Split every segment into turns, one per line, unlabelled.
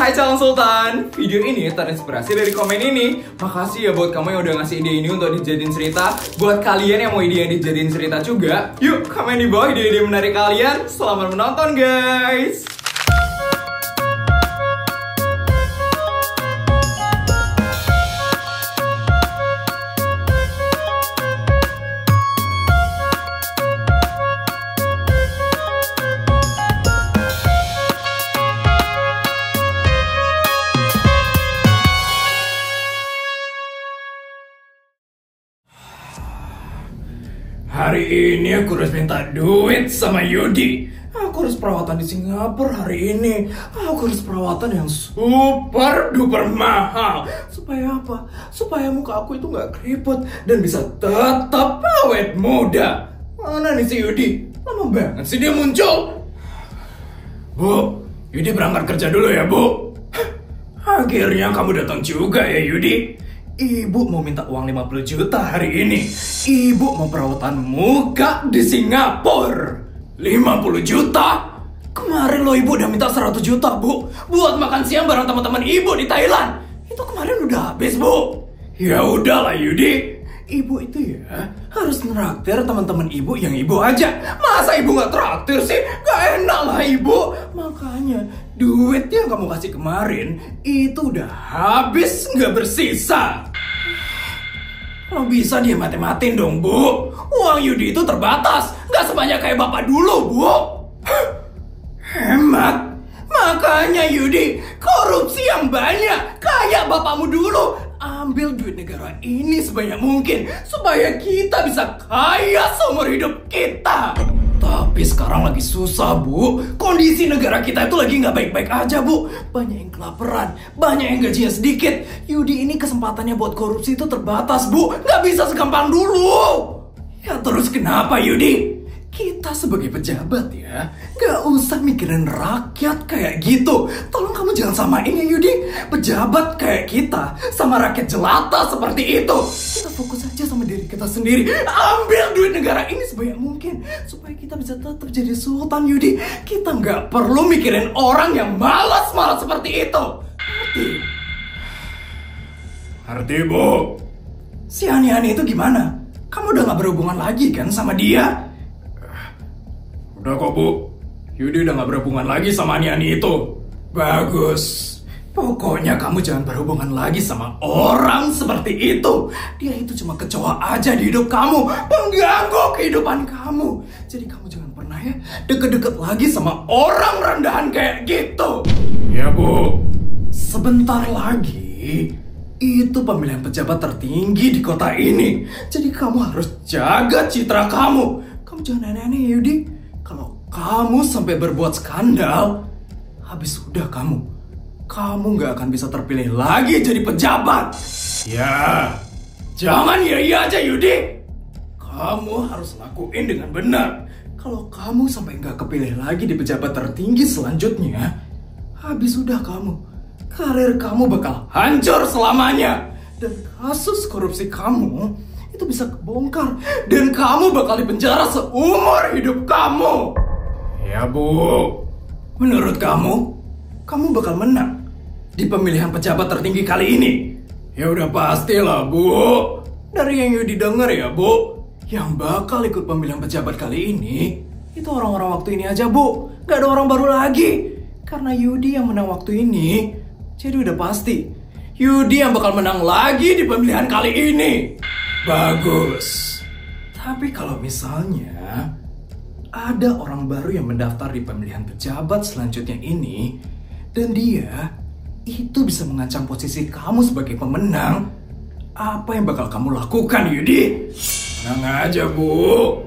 Hai calon sultan, video ini terinspirasi dari komen ini. Makasih ya buat kamu yang udah ngasih ide ini untuk dijadiin cerita. Buat kalian yang mau ide yang dijadiin cerita juga, yuk komen di bawah ide-ide menarik kalian. Selamat menonton guys.
Hari ini aku harus minta duit sama Yudi. Aku harus perawatan di Singapura hari ini. Aku harus perawatan yang super duper mahal. Supaya apa? Supaya muka aku itu gak keriput dan bisa tetap awet muda. Mana nih si Yudi? Lama banget sih dia muncul. Bu, Yudi berangkat kerja dulu ya Bu. Akhirnya kamu datang juga ya Yudi. Ibu mau minta uang 50 juta hari ini. Ibu mau perawatan muka di Singapura. 50 juta? Kemarin lo ibu udah minta 100 juta bu, buat makan siang bareng teman-teman ibu di Thailand. Itu kemarin udah habis bu. Ya udahlah Yudi. Ibu itu ya harus nraktir teman-teman ibu yang ibu ajak. Masa ibu gak traktir sih? Gak enak lah ibu. Makanya duit yang kamu kasih kemarin itu udah habis gak bersisa. Kalau bisa dia mati-matiin dong bu. Uang Yudi itu terbatas, gak sebanyak kayak bapak dulu bu. Hemat. Makanya Yudi korupsi yang banyak, kayak bapakmu dulu. Ambil duit negara ini sebanyak mungkin supaya kita bisa kaya seumur hidup kita. Tapi sekarang lagi susah bu. Kondisi negara kita itu lagi gak baik-baik aja bu. Banyak yang kelaparan, banyak yang gajinya sedikit. Yudi ini kesempatannya buat korupsi itu terbatas bu. Gak bisa segampang dulu. Ya terus kenapa Yudi? Kita sebagai pejabat ya gak usah mikirin rakyat kayak gitu. Tolong kamu jangan samain ya Yudi pejabat kayak kita sama rakyat jelata seperti itu. Kita fokus aja sama diri kita sendiri. Ambil duit negara ini sebanyak mungkin supaya kita bisa tetap jadi sultan Yudi. Kita gak perlu mikirin orang yang malas-malas seperti itu. Ngerti bu? Si Hani-Hani itu gimana? Kamu udah gak berhubungan lagi kan sama dia? Udah kok bu, Yudi udah gak berhubungan lagi sama Hani-Hani itu. Bagus. Pokoknya kamu jangan berhubungan lagi sama orang seperti itu. Dia itu cuma kecoa aja di hidup kamu, pengganggu kehidupan kamu. Jadi kamu jangan pernah ya deket-deket lagi sama orang rendahan kayak gitu. Ya bu. Sebentar lagi itu pemilihan pejabat tertinggi di kota ini. Jadi kamu harus jaga citra kamu. Kamu jangan aneh-aneh ya Yudi. Kalau kamu sampai berbuat skandal, habis sudah kamu. Kamu gak akan bisa terpilih lagi jadi pejabat. Ya, jangan iya-iya aja Yudi. Kamu harus lakuin dengan benar. Kalau kamu sampai gak kepilih lagi di pejabat tertinggi selanjutnya, habis sudah kamu. Karir kamu bakal hancur selamanya. Dan kasus korupsi kamu itu bisa kebongkar dan kamu bakal dipenjara seumur hidup kamu. Ya bu, menurut kamu bakal menang di pemilihan pejabat tertinggi kali ini? Ya udah pastilah bu. Dari yang Yudi denger ya bu, yang bakal ikut pemilihan pejabat kali ini itu orang-orang waktu ini aja bu. Gak ada orang baru lagi. Karena Yudi yang menang waktu ini, jadi udah pasti Yudi yang bakal menang lagi di pemilihan kali ini. Bagus. Tapi kalau misalnya ada orang baru yang mendaftar di pemilihan pejabat selanjutnya ini, dan dia itu bisa mengancam posisi kamu sebagai pemenang, apa yang bakal kamu lakukan Yudi? Tenang aja bu.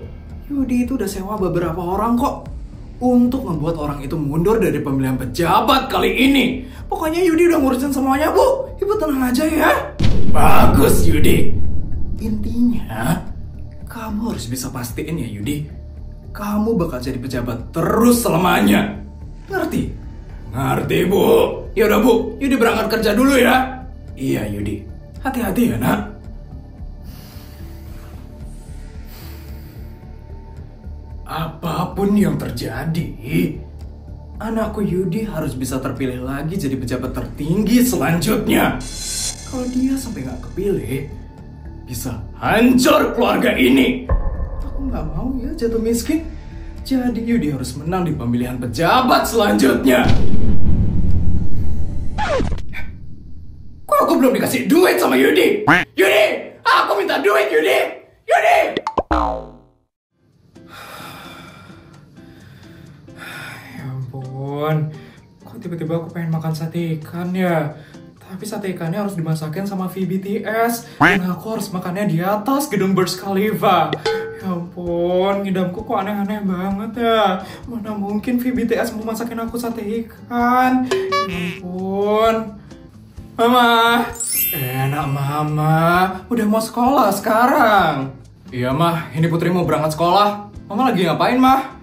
Yudi itu udah sewa beberapa orang kok untuk membuat orang itu mundur dari pemilihan pejabat kali ini. Pokoknya Yudi udah ngurusin semuanya bu. Ibu tenang aja ya. Bagus Yudi. Intinya, kamu harus bisa pastiin ya Yudi, kamu bakal jadi pejabat terus selamanya. Ngerti? Ngerti bu. Yaudah bu, Yudi berangkat kerja dulu ya. Iya Yudi, hati-hati ya nak. Apapun yang terjadi, anakku Yudi harus bisa terpilih lagi jadi pejabat tertinggi selanjutnya. Kalau dia sampai nggak kepilih, bisa hancur keluarga ini. Aku nggak mau ya jatuh miskin. Jadi Yudi harus menang di pemilihan pejabat selanjutnya. Kok aku belum dikasih duit sama Yudi? Yudi, aku minta duit Yudi. Yudi.
Ya ampun, kok tiba-tiba aku pengen makan sate ikan ya? Tapi sate ikannya harus dimasakin sama VBTS. Dan aku harus makannya di atas gedung Burj Khalifa. Ya ampun, ngidamku kok aneh-aneh banget ya. Mana mungkin VBTS mau masakin aku sate ikan. Ya ampun. Mama. Enak Mama, udah mau sekolah sekarang.
Iya Mah, ini Putri mau berangkat sekolah. Mama lagi ngapain Mah?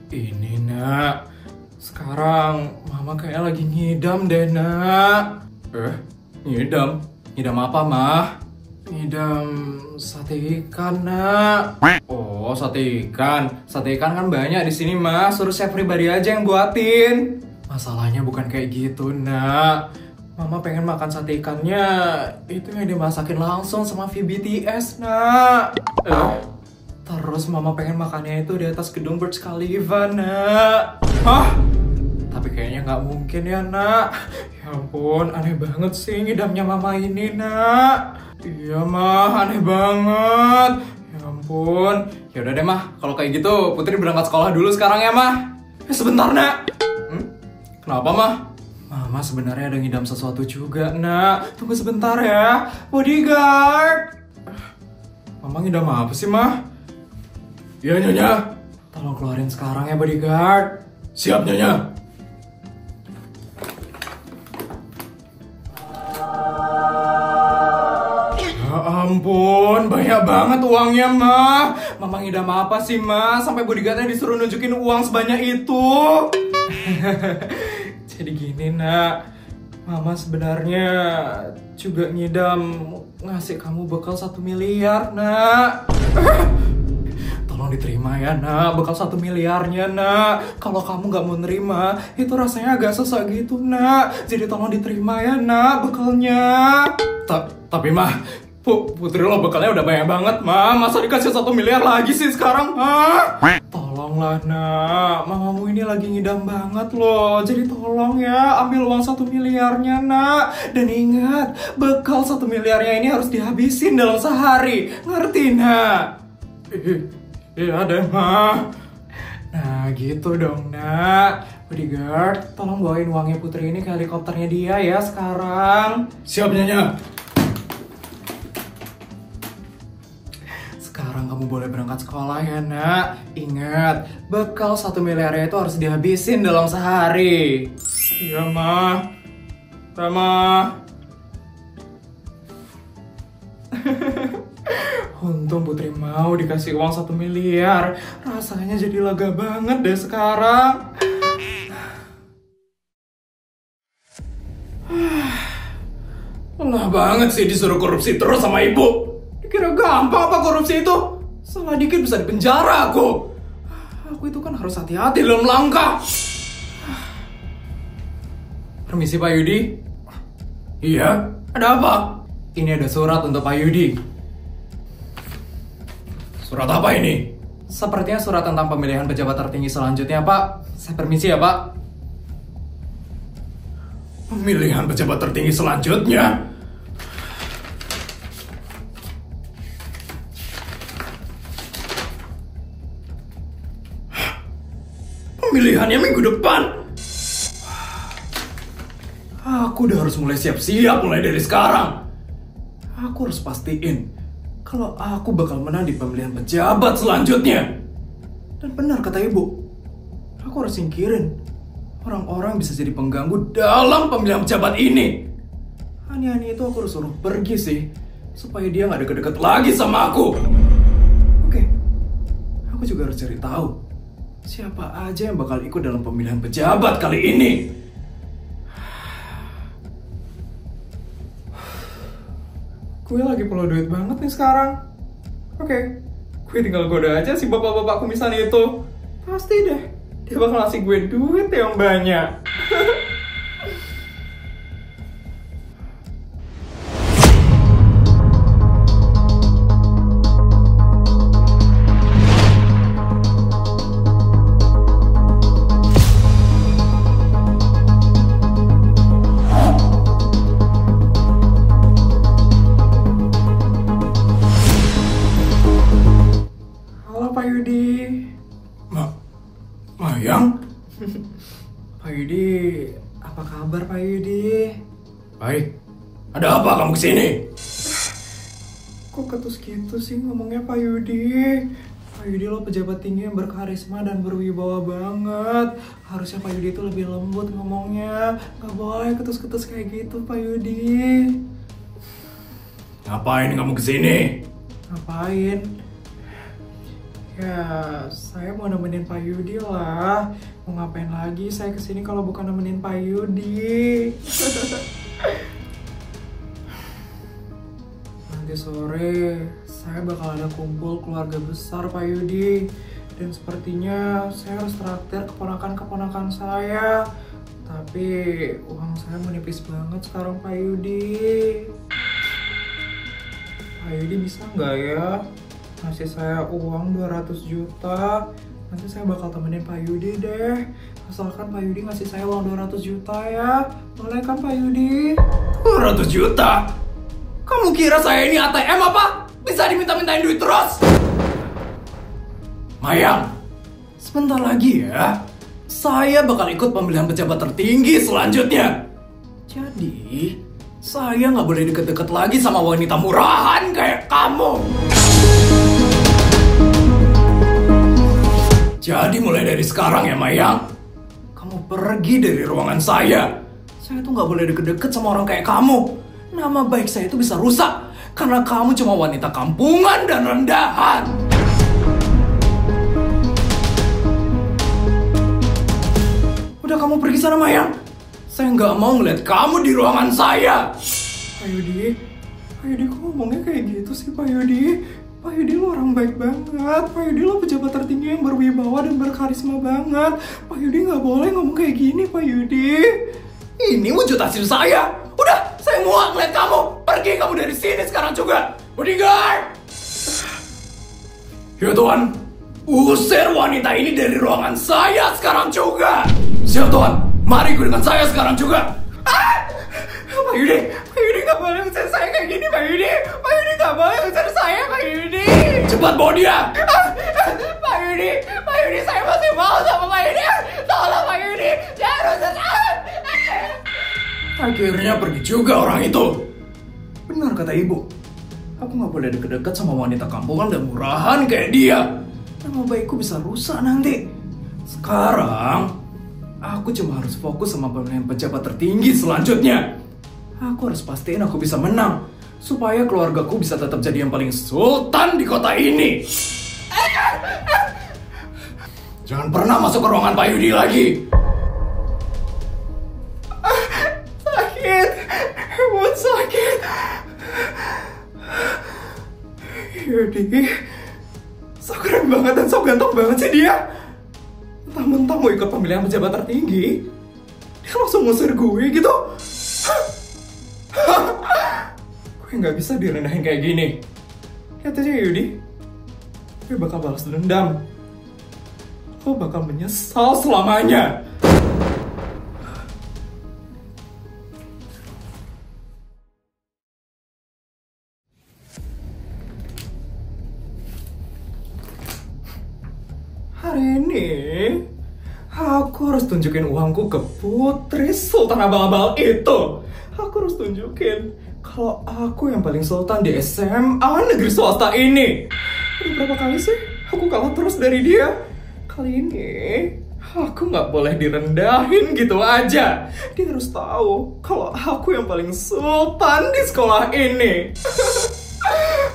Ini Nak, sekarang Mama kayak lagi ngidam deh Nak.
Ngidam? Ngidam apa Mah?
Ngidam sate ikan Nak.
Oh, sate ikan. Sate ikan kan banyak di sini Mah. Suruh chef pribadi aja yang buatin.
Masalahnya bukan kayak gitu Nak. Mama pengen makan sate ikannya itu yang dimasakin langsung sama VBTS Nak. Terus Mama pengen makannya itu di atas gedung Burj Khalifa Nak.
Hah?
Tapi kayaknya nggak mungkin ya Nak. Ya ampun, aneh banget sih ngidamnya Mama ini Nak.
Iya Mah, aneh banget. Ya ampun. Ya udah deh Mah, kalau kayak gitu Putri berangkat sekolah dulu sekarang ya Mah. Sebentar Nak. Kenapa Mah?
Mama sebenarnya ada ngidam sesuatu juga Nak. Tunggu sebentar ya. Bodyguard.
Mama ngidam apa sih Mah? Iya Nyonya.
Tolong keluarin sekarang ya bodyguard.
Siap Nyonya. Ampun, banyak banget uangnya, Mah. Mama ngidam apa sih, Mah? Sampai bodyguardnya disuruh nunjukin uang sebanyak itu.
Jadi gini, Nak. Mama sebenarnya juga ngidam ngasih kamu bekal 1 miliar, Nak. Tolong diterima ya, Nak. Bekal 1 miliarnya, Nak. Kalau kamu nggak mau nerima, itu rasanya agak sesak gitu, Nak. Jadi tolong diterima ya, Nak, bekalnya.
Tapi, Mah, Putri lo bekalnya udah banyak banget, Mah. Masa dikasih 1 miliar lagi sih sekarang, Mah?
Tolonglah, Nak. Mamamu ini lagi ngidam banget loh. Jadi tolong ya, ambil uang 1 miliarnya, Nak. Dan ingat, bekal 1 miliarnya ini harus dihabisin dalam sehari. Ngerti, Nak?
Iya deh, Mah.
Nah, gitu dong, Nak. Bodyguard, tolong bawain uangnya Putri ini ke helikopternya dia ya sekarang.
Siap, Nyonya.
Sekarang kamu boleh berangkat sekolah ya, Nak. Ingat, bekal 1 miliarnya itu harus dihabisin dalam sehari.
Iya, Mah. Rama.
Untung Putri mau dikasih uang 1 miliar. Rasanya jadi lega banget deh sekarang.
Lelah banget sih disuruh korupsi terus sama ibu. Dikira gampang apa korupsi itu? Salah dikit bisa dipenjara aku. Aku itu kan harus hati-hati dalam langkah.
Permisi Pak Yudi.
Iya, ada apa?
Ini ada surat untuk Pak Yudi.
Surat apa ini?
Sepertinya surat tentang pemilihan pejabat tertinggi selanjutnya, Pak. Saya permisi ya, Pak.
Pemilihan pejabat tertinggi selanjutnya? Pemilihannya minggu depan. Aku udah harus mulai siap-siap mulai dari sekarang. Aku harus pastiin kalau aku bakal menang di pemilihan pejabat selanjutnya. Dan benar kata ibu, aku harus singkirin orang-orang bisa jadi pengganggu dalam pemilihan pejabat ini. Hani-Hani itu aku harus suruh pergi sih, supaya dia gak deket-deket lagi sama aku. Oke, aku juga harus cari tahu siapa aja yang bakal ikut dalam pemilihan pejabat kali ini.
Gue lagi perlu duit banget nih sekarang. Oke, gue tinggal goda aja si bapak-bapak kumisan itu. Pasti deh, dia dia bakal ngasih gue duit yang banyak. Pak Yudi.
Mayang?
Pak Yudi, apa kabar Pak Yudi?
Baik. Ada apa kamu kesini?
Kok ketus gitu sih ngomongnya Pak Yudi? Pak Yudi lo pejabat tinggi yang berkarisma dan berwibawa banget. Harusnya Pak Yudi itu lebih lembut ngomongnya. Gak boleh ketus-ketus kayak gitu Pak Yudi.
Ngapain kamu kesini?
Ngapain? Ya, saya mau nemenin Pak Yudi lah. Mau ngapain lagi saya kesini kalau bukan nemenin Pak Yudi? Nanti sore, saya bakal ada kumpul keluarga besar Pak Yudi. Dan sepertinya saya harus traktir keponakan-keponakan saya. Tapi uang saya menipis banget sekarang Pak Yudi. Pak Yudi bisa nggak ya ngasih saya uang 200 juta. Nanti saya bakal temenin Pak Yudi deh. Asalkan Pak Yudi ngasih saya uang 200 juta ya. Boleh kan Pak Yudi?
200 juta? Kamu kira saya ini ATM apa? Bisa diminta-mintain duit terus? Mayang, sebentar lagi ya. Saya bakal ikut pemilihan pejabat tertinggi selanjutnya. Jadi, saya nggak boleh deket-deket lagi sama wanita murahan kayak kamu. Jadi mulai dari sekarang ya Mayang, kamu pergi dari ruangan saya. Saya tuh nggak boleh deket-deket sama orang kayak kamu. Nama baik saya itu bisa rusak karena kamu cuma wanita kampungan dan rendahan. Udah kamu pergi sana Mayang. Saya nggak mau ngeliat kamu di ruangan saya.
Pak Yudi kok ngomongnya kayak gitu sih Pak Yudi? Pak Yudi lo orang baik banget. Pak Yudi lo pejabat tertinggi yang berwibawa dan berkarisma banget. Pak Yudi nggak boleh ngomong kayak gini Pak Yudi.
Ini wujud hasil saya. Udah, saya muak ngeliat kamu. Pergi kamu dari sini sekarang juga. Bodyguard! Ya Tuhan, usir wanita ini dari ruangan saya sekarang juga. Siap Tuhan, mari ikut dengan saya sekarang juga.
Pak Yudi nggak boleh usir saya kayak gini Pak Yudi. Pak Yudi nggak boleh usir saya Pak Yudi.
Cepat bawa dia.
Pak Yudi saya masih mau sama Pak Yudi. Tolong Pak Yudi, jangan usir saya.
Akhirnya pergi juga orang itu. Benar kata ibu. Aku nggak boleh deket-deket sama wanita kampungan dan murahan kayak dia. Nama baikku bisa rusak nanti. Sekarang, aku cuma harus fokus sama pemilihan pejabat tertinggi selanjutnya. Aku harus pastiin aku bisa menang. Supaya keluargaku bisa tetap jadi yang paling sultan di kota ini. Jangan pernah masuk ke ruangan Pak Yudi lagi.
Emang sakit. Yudi, so keren banget dan so ganteng banget sih dia. Mentang-mentang mau ikut pemilihan pejabat tertinggi, dia langsung ngusir gue gitu. Gue nggak bisa direndahin kayak gini. Lihat aja Yudi, gue bakal balas dendam. Lo bakal menyesal selamanya. Hari ini, aku harus tunjukin uangku ke putri sultan abal-abal itu. Aku harus tunjukin kalau aku yang paling sultan di SMA negeri swasta ini. Udah berapa kali sih aku kalah terus dari dia? Kali ini, aku nggak boleh direndahin gitu aja. Dia harus tahu kalau aku yang paling sultan di sekolah ini.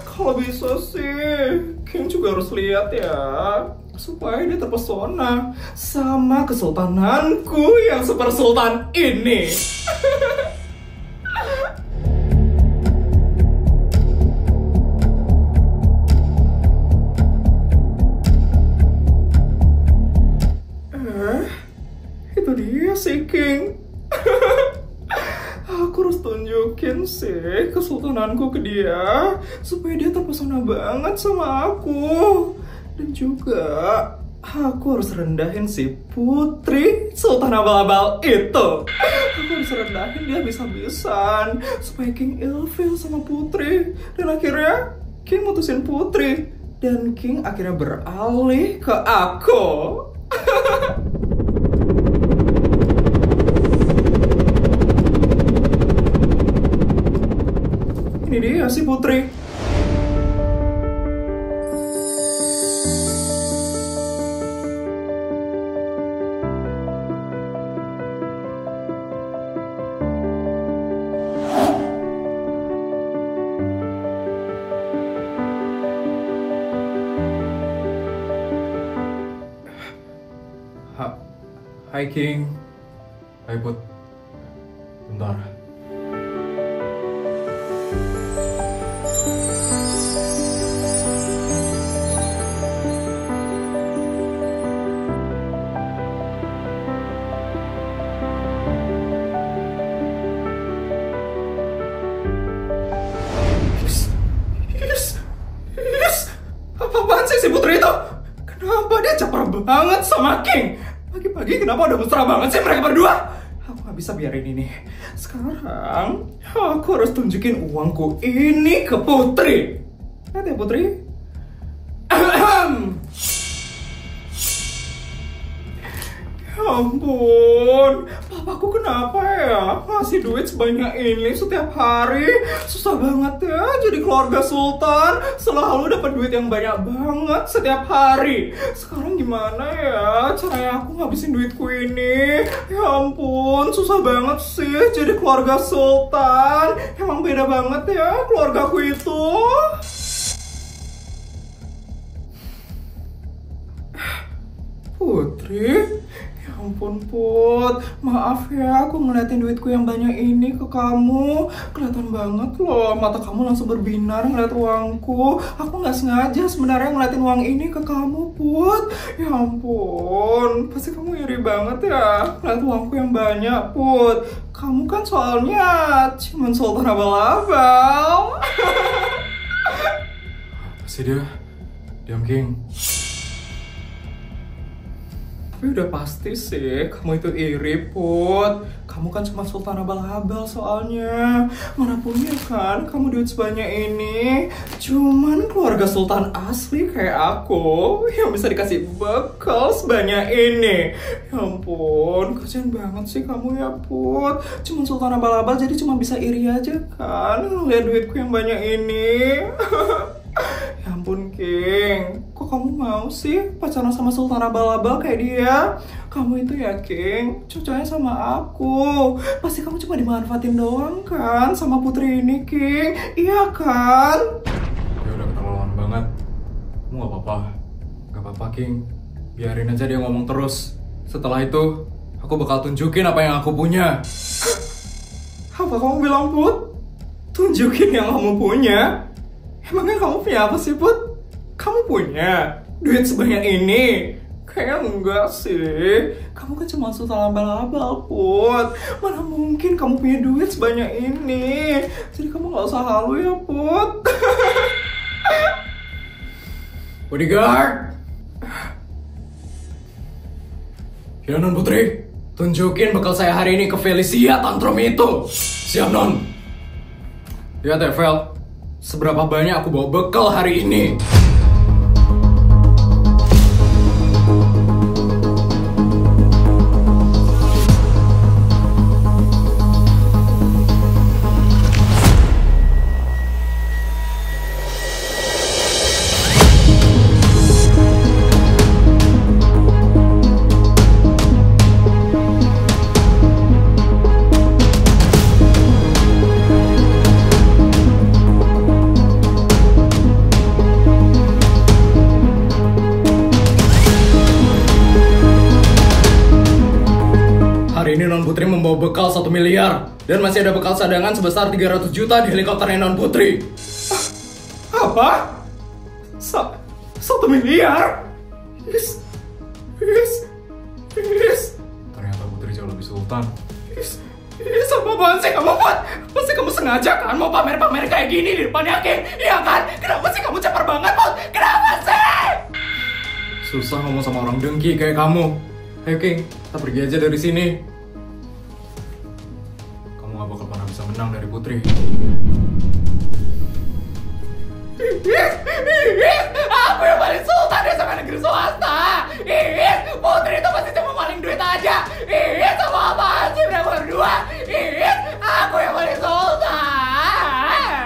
Kalau bisa sih, Kim juga harus lihat ya. Supaya dia terpesona sama kesultananku yang super sultan ini.
harus tunjukin sih kesultananku ke dia supaya dia terpesona banget sama aku. Dan juga aku harus rendahin si putri Sultan Abal-Abal itu. Aku harus rendahin dia bisa-bisan supaya King ilfil sama putri. Dan akhirnya King mutusin putri. Dan King akhirnya beralih ke aku. Ini dia si putri. Hai King. Hai Put. Bentar. Apaan sih si putri itu? Kenapa dia caper banget sama King? Pagi-pagi kenapa udah mesra banget sih mereka berdua? Aku gak bisa biarin ini. Sekarang aku harus tunjukin uangku ini ke putri. Lihat ya putri. Ya ampun, papaku kenapa ya ngasih duit sebanyak ini setiap hari? Susah banget ya jadi keluarga sultan, selalu dapat duit yang banyak banget setiap hari. Sekarang gimana ya caranya aku ngabisin duitku ini? Ya ampun, susah banget sih jadi keluarga sultan. Emang beda banget ya keluargaku itu. Putri? Ya ampun Put, maaf ya aku ngeliatin duitku yang banyak ini ke kamu. Kelihatan banget loh, mata kamu langsung berbinar ngeliat uangku. Aku gak sengaja sebenarnya ngeliatin uang ini ke kamu Put. Ya ampun, pasti kamu iri banget ya ngeliat uangku yang banyak Put. Kamu kan soalnya cuman Sultan Abal-Abal. Pasti dia, diam King. Tapi udah pasti sih kamu itu iri Put. Kamu kan cuma Sultan Abal-Abal soalnya. Mana punya kan kamu duit sebanyak ini. Cuman keluarga sultan asli kayak aku yang bisa dikasih bekal sebanyak ini. Ya ampun, kasian banget sih kamu ya Put. Cuman Sultan Abal-Abal jadi cuma bisa iri aja kan lihat duitku yang banyak ini. Ya ampun King, kok kamu mau sih pacaran sama Sultan Abal-Abal kayak dia? Kamu itu ya King, cocoknya sama aku. Pasti kamu cuma dimanfaatin doang kan sama putri ini King, iya kan? Ya udah keterlaluan banget. Kamu gak apa-apa. Gak apa-apa King, biarin aja dia ngomong terus. Setelah itu, aku bakal tunjukin apa yang aku punya. Apa kamu bilang Put? Tunjukin yang kamu punya? Emangnya kamu punya apa sih Put? Kamu punya duit sebanyak ini? Kayaknya enggak sih. Kamu kan cuma Sultan Abal-Abal Put. Mana mungkin kamu punya duit sebanyak ini? Jadi kamu gak usah halu ya Put. Bodyguard. Ya Non Putri, tunjukin bekal saya hari ini ke Felicia Tantrum itu. Siap Non. Lihat ya Vel, seberapa banyak aku bawa bekal hari ini. Hari ini Non Putri membawa bekal 1 miliar dan masih ada bekal cadangan sebesar 300 juta di helikopternya Non Putri. Apa? 1 miliar? Yes. Ternyata Putri jauh lebih sultan. Sama apaan sih kamu, Pot? Pasti kamu sengaja kan mau pamer-pamer kayak gini di depannya King? Iya kan? Kenapa sih kamu caper banget, Pot? Kenapa sih? Susah ngomong sama orang dengki kayak kamu. Ayo King, kita pergi aja dari sini. Kamu gak bakal pernah bisa menang dari Putri. Aku yang paling sultan ya sama negeri swasta. Putri itu pasti cuma maling duit aja. Sama apaan sih mereka berdua? Aku yang paling sultan.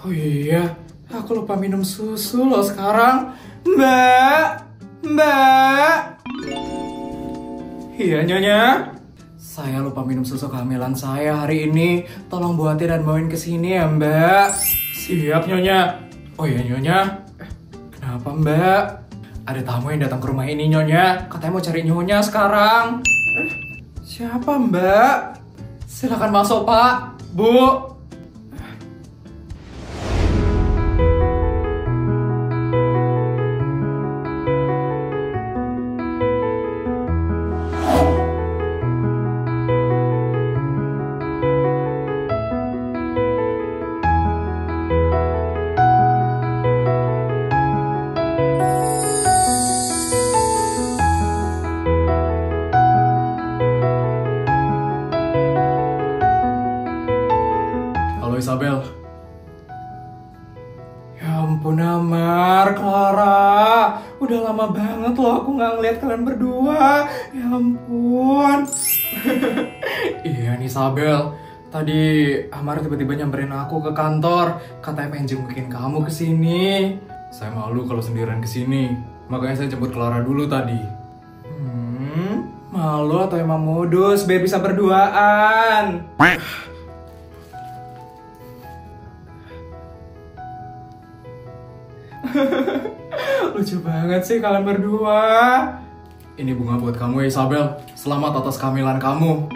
Oh iya, aku lupa minum susu loh sekarang. Mbak. Iya Nyonya. Saya lupa minum susu kehamilan saya hari ini. Tolong buatin dan bawain ke sini ya, Mbak. Siap, Nyonya. Oh iya, Nyonya. Kenapa, Mbak? Ada tamu yang datang ke rumah ini, Nyonya. Katanya mau cari Nyonya sekarang. Siapa, Mbak? Silakan masuk, Pak. Bu. Isabel. Ya ampun Amar, Clara. Udah lama banget loh aku gak ngeliat kalian berdua. Ya ampun. Iya nih Isabel. Tadi Amar tiba-tiba nyamperin aku ke kantor. Katanya pengen jengukin kamu kesini. Saya malu kalau sendirian kesini. Makanya saya jemput Clara dulu tadi. Malu atau emang modus biar bisa berduaan? Lucu banget sih kalian berdua. Ini bunga buat kamu ya Isabel. Selamat atas kehamilan kamu.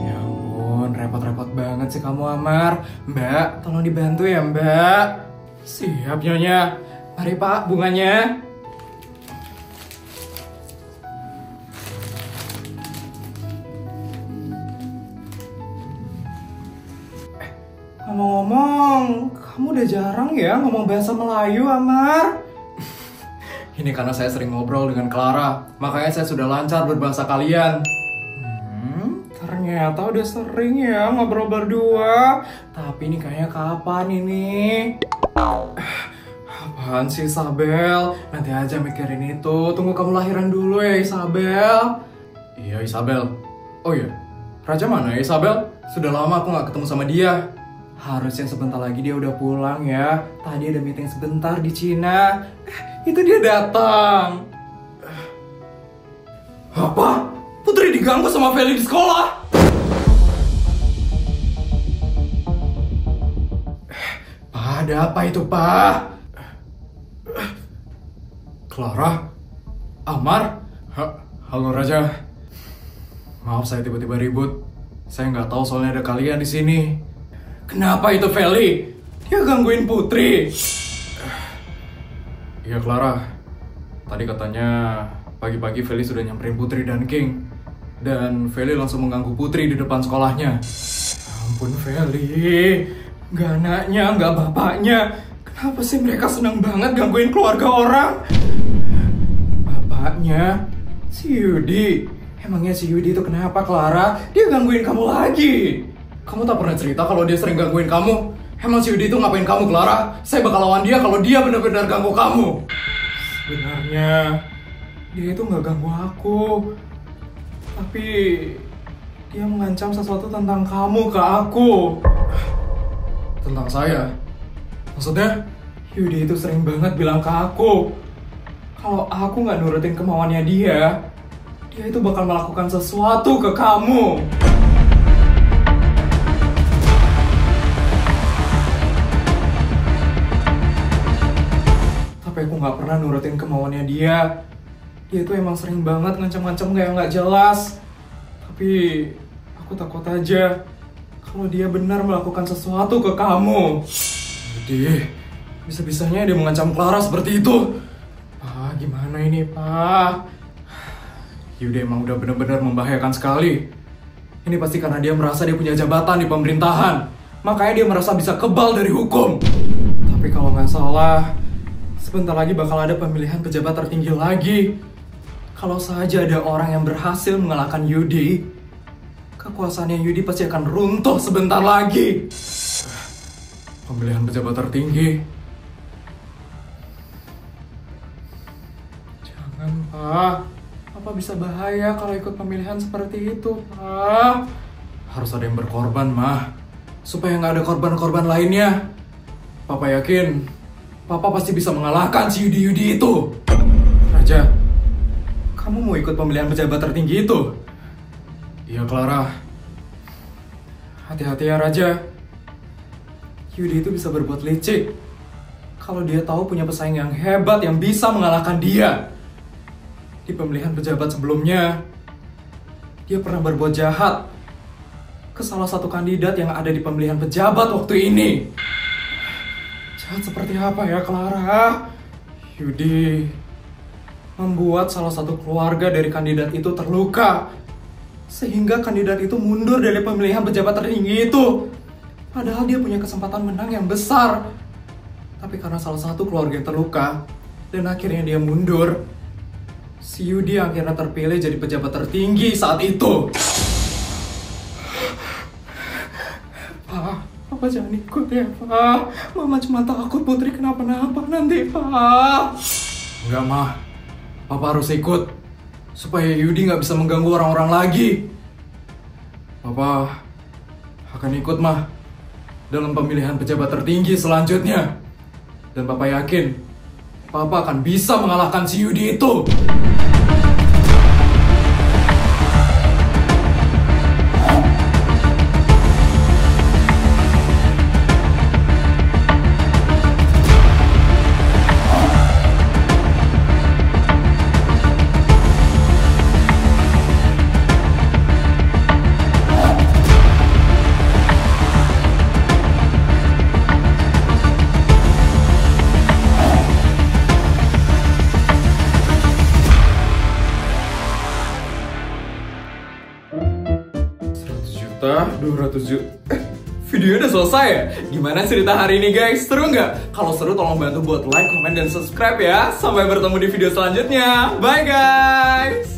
Ya ampun, repot-repot banget sih kamu Amar. Mbak, tolong dibantu ya Mbak. Siap Nyonya. Mari Pak, bunganya. Ngomong-ngomong, kamu udah jarang ya ngomong bahasa Melayu, Amar. Ini karena saya sering ngobrol dengan Clara, makanya saya sudah lancar berbahasa kalian. Ternyata udah sering ya ngobrol berdua. Tapi ini kayaknya kapan ini? Apaan sih Isabel? Nanti aja mikirin itu. Tunggu kamu lahiran dulu ya Isabel. Iya Isabel. Oh iya, Raja mana ya Isabel? Sudah lama aku gak ketemu sama dia. Harusnya sebentar lagi dia udah pulang ya. Tadi ada meeting sebentar di Cina. Itu dia datang. Apa? Putri diganggu sama Feli di sekolah? Pak, ada apa itu, Pak? Clara? Amar? Halo Raja. Maaf saya tiba-tiba ribut. Saya nggak tahu soalnya ada kalian di sini. Kenapa itu Feli? Dia gangguin Putri. Iya Clara. Tadi katanya pagi-pagi Feli sudah nyamperin Putri dan King. Dan Feli langsung mengganggu Putri di depan sekolahnya. Ampun Feli. Gak anaknya, gak bapaknya. Kenapa sih mereka senang banget gangguin keluarga orang? Bapaknya? Si Yudi. Emangnya si Yudi itu kenapa Clara? Dia gangguin kamu lagi. Kamu tak pernah cerita kalau dia sering gangguin kamu. Emang si Yudi itu ngapain kamu, Clara? Saya bakal lawan dia kalau dia benar-benar ganggu kamu. Sebenarnya dia itu nggak ganggu aku, tapi dia mengancam sesuatu tentang kamu ke aku. Tentang saya? Maksudnya? Yudi itu sering banget bilang ke aku kalau aku nggak nurutin kemauannya dia itu bakal melakukan sesuatu ke kamu. Tapi aku nggak pernah nurutin kemauannya dia. Dia itu emang sering banget ngancam-ngancam kayak nggak jelas. Tapi aku takut aja kalau dia benar melakukan sesuatu ke kamu. Jadi bisa-bisanya dia mengancam Clara seperti itu. Pak, gimana ini Pak? Yudi emang udah bener-bener membahayakan sekali. Ini pasti karena dia merasa dia punya jabatan di pemerintahan. Makanya dia merasa bisa kebal dari hukum. Tapi kalau nggak salah, sebentar lagi bakal ada pemilihan pejabat tertinggi lagi. Kalau saja ada orang yang berhasil mengalahkan Yudi, kekuasaannya Yudi pasti akan runtuh sebentar lagi. Pemilihan pejabat tertinggi. Jangan, Pak. Apa bisa bahaya kalau ikut pemilihan seperti itu, Pak? Harus ada yang berkorban, Mah. Supaya nggak ada korban-korban lainnya. Papa yakin, Papa pasti bisa mengalahkan si Yudi-Yudi itu. Raja, kamu mau ikut pemilihan pejabat tertinggi itu? Iya, Clara. Hati-hati ya, Raja. Yudi itu bisa berbuat licik. Kalau dia tahu punya pesaing yang hebat yang bisa mengalahkan dia. Di pemilihan pejabat sebelumnya, dia pernah berbuat jahat ke salah satu kandidat yang ada di pemilihan pejabat waktu ini. Jahat seperti apa ya, Clara? Yudi membuat salah satu keluarga dari kandidat itu terluka, sehingga kandidat itu mundur dari pemilihan pejabat tertinggi itu. Padahal dia punya kesempatan menang yang besar. Tapi karena salah satu keluarga yang terluka, dan akhirnya dia mundur, si Yudi akhirnya terpilih jadi pejabat tertinggi saat itu. Pak, Papa jangan ikut ya, Pak. Mama cuma takut Putri kenapa-napa nanti, Pak. Enggak, Mah. Papa harus ikut, supaya Yudi nggak bisa mengganggu orang-orang lagi. Papa akan ikut, Mah, dalam pemilihan pejabat tertinggi selanjutnya. Dan Papa yakin, Papa akan bisa mengalahkan si Yudi itu.
Videonya udah selesai ya? Gimana cerita hari ini guys? Seru nggak? Kalau seru tolong bantu buat like, comment, dan subscribe ya. Sampai bertemu di video selanjutnya. Bye guys!